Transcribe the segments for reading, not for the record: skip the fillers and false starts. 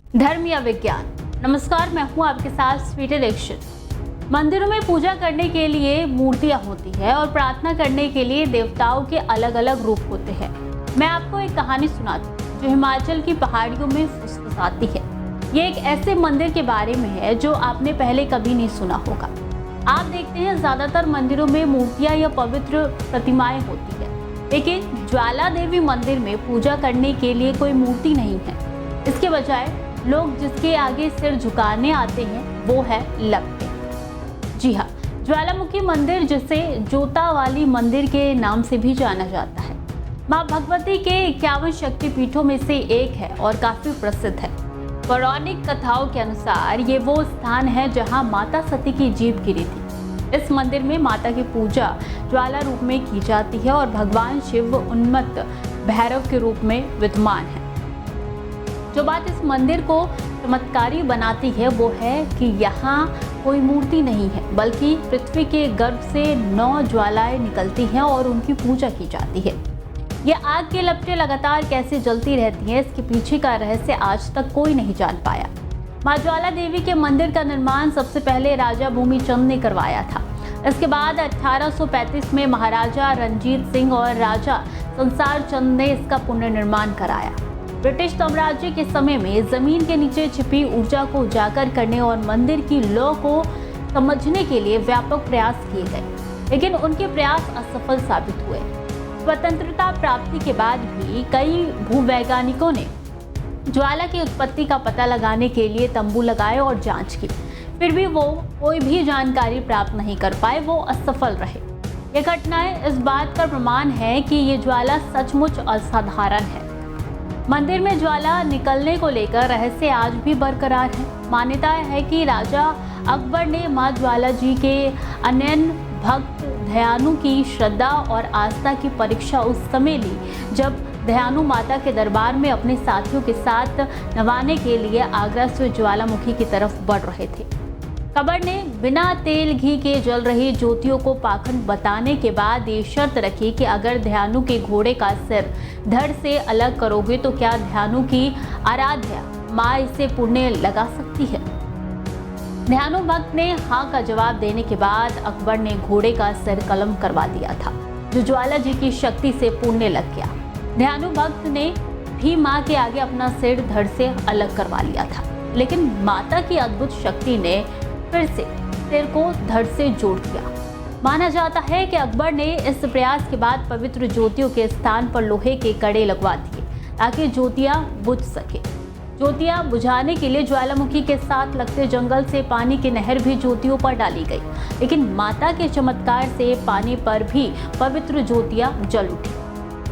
धर्म या विज्ञान। नमस्कार, मैं हूं आपके साथ स्वीटी दीक्षित। मंदिरों में पूजा करने के लिए मूर्तियां होती है और प्रार्थना करने के लिए देवताओं के अलग अलग रूप होते हैं। मैं आपको एक कहानी सुनाती हूं जो हिमाचल की पहाड़ियों में फुसफुसाती है। ये एक ऐसे मंदिर के बारे में है जो आपने पहले कभी नहीं सुना होगा। आप देखते हैं ज्यादातर मंदिरों में मूर्तियां या पवित्र प्रतिमाएं होती है, लेकिन ज्वाला देवी मंदिर में पूजा करने के लिए कोई मूर्ति नहीं है। इसके बजाय लोग जिसके आगे सिर झुकाने आते हैं वो है लपटे। जी हाँ, ज्वालामुखी मंदिर जिसे जोता वाली मंदिर के नाम से भी जाना जाता है, माँ भगवती के 51 शक्तिपीठों में से एक है और काफी प्रसिद्ध है। पौराणिक कथाओं के अनुसार ये वो स्थान है जहाँ माता सती की जीभ गिरी थी। इस मंदिर में माता की पूजा ज्वाला रूप में की जाती है और भगवान शिव उन्मत्त भैरव के रूप में विद्यमान है। जो बात इस मंदिर को चमत्कारी बनाती है वो है कि यहाँ कोई मूर्ति नहीं है, बल्कि पृथ्वी के गर्भ से 9 ज्वालाएं निकलती हैं और उनकी पूजा की जाती है। ये आग के लपटें लगातार कैसे जलती रहती हैं, इसके पीछे का रहस्य आज तक कोई नहीं जान पाया। माँ ज्वाला देवी के मंदिर का निर्माण सबसे पहले राजा भूमिचंद ने करवाया था। इसके बाद 1835 में महाराजा रणजीत सिंह और राजा संसार चंद ने इसका पुनर्निर्माण कराया। ब्रिटिश साम्राज्य के समय में जमीन के नीचे छिपी ऊर्जा को उजागर करने और मंदिर की लौ को समझने के लिए व्यापक प्रयास किए गए, लेकिन उनके प्रयास असफल साबित हुए। स्वतंत्रता प्राप्ति के बाद भी कई भूवैज्ञानिकों ने ज्वाला की उत्पत्ति का पता लगाने के लिए तंबू लगाए और जांच की, फिर भी वो कोई भी जानकारी प्राप्त नहीं कर पाए, वो असफल रहे। ये घटनाएं इस बात का प्रमाण है कि ये ज्वाला सचमुच असाधारण है। मंदिर में ज्वाला निकलने को लेकर रहस्य आज भी बरकरार है। मान्यता है कि राजा अकबर ने मां ज्वाला जी के अनन्य भक्त दयानु की श्रद्धा और आस्था की परीक्षा उस समय ली जब दयानु माता के दरबार में अपने साथियों के साथ नवाने के लिए आगरा से ज्वालामुखी की तरफ बढ़ रहे थे। अकबर ने बिना तेल घी के जल रही ज्योतियों को पाखंड बताने के बाद ये शर्त रखी कि अगर दयानु के घोड़े का सिर धड़ से अलग करोगे तो क्या दयानु की आराध्या माँ इसे पुण्य लगा सकती है। दयानु भक्त ने हाँ का जवाब देने के बाद अकबर ने घोड़े का सिर कलम करवा दिया था, जो ज्वाला जी की शक्ति से पुण्य लग गया। दयानु भक्त ने भी माँ के आगे अपना सिर धड़ से अलग करवा लिया था, लेकिन माता की अद्भुत शक्ति ने फिर से सिर को धड़ से जोड़ दिया। माना जाता है कि अकबर ने इस प्रयास के बाद पवित्र ज्योतियों के स्थान पर लोहे के कड़े लगवा दिए ताकि ज्योतियां बुझ सके। ज्योतियां बुझाने के लिए ज्वालामुखी के साथ लगते जंगल से पानी की नहर भी ज्योतियों पर डाली गई, लेकिन माता के चमत्कार से पानी पर भी पवित्र ज्योतियां जल उठी।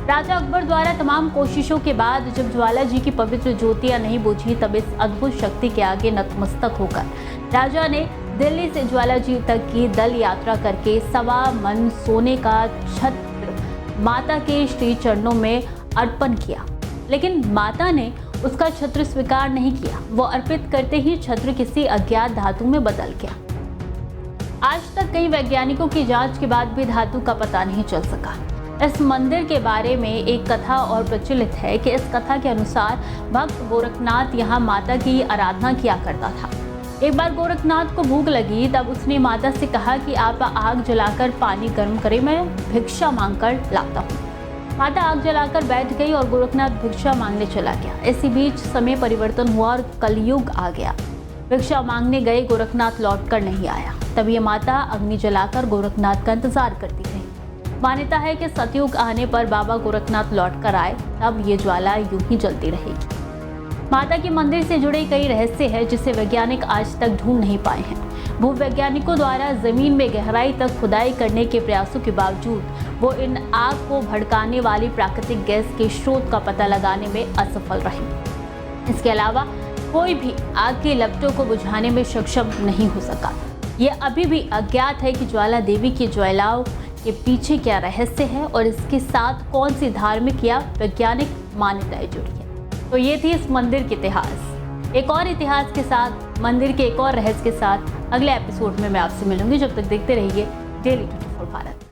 राजा अकबर द्वारा तमाम कोशिशों के बाद जब ज्वाला जी की पवित्र ज्योतियां नहीं बुझी, तब इस अद्भुत शक्ति के आगे नतमस्तक होकर राजा ने दिल्ली से ज्वाला जी तक की दल यात्रा करके 1.25 मन सोने का छत्र माता के श्री चरणों में अर्पण किया, लेकिन माता ने उसका छत्र स्वीकार नहीं किया। वो अर्पित करते ही छत्र किसी अज्ञात धातु में बदल गया। आज तक कई वैज्ञानिकों की जांच के बाद भी धातु का पता नहीं चल सका। इस मंदिर के बारे में एक कथा और प्रचलित है कि इस कथा के अनुसार भक्त गोरखनाथ यहाँ माता की आराधना किया करता था। एक बार गोरखनाथ को भूख लगी, तब उसने माता से कहा कि आप आग जलाकर पानी गर्म करें, मैं भिक्षा मांगकर लाता हूँ। माता आग जलाकर बैठ गई और गोरखनाथ भिक्षा मांगने चला गया। इसी बीच समय परिवर्तन हुआ और कलयुग आ गया। भिक्षा मांगने गए गोरखनाथ लौटकर नहीं आया। तब ये माता अग्नि जलाकर गोरखनाथ का इंतजार करती रही। मान्यता है कि सतयुग आने पर बाबा गोरखनाथ लौट कर आए, तब ये ज्वाला यूं ही जलती रहेगी। माता के मंदिर से जुड़े कई रहस्य हैं जिसे वैज्ञानिक आज तक ढूंढ नहीं पाए हैं। भूवैज्ञानिकों द्वारा जमीन में गहराई तक खुदाई करने के प्रयासों के बावजूद वो इन आग को भड़काने वाली प्राकृतिक गैस के स्रोत का पता लगाने में असफल रहे। इसके अलावा कोई भी आग की लपटों को बुझाने में सक्षम नहीं हो सका। ये अभी भी अज्ञात है कि ज्वाला देवी की ज्वालाओं के पीछे क्या रहस्य है और इसके साथ कौन सी धार्मिक या वैज्ञानिक मान्यताएं जुड़ी है। तो ये थी इस मंदिर के इतिहास। एक और इतिहास के साथ, मंदिर के एक और रहस्य के साथ अगले एपिसोड में मैं आपसे मिलूंगी। जब तक देखते रहिए डेली 24।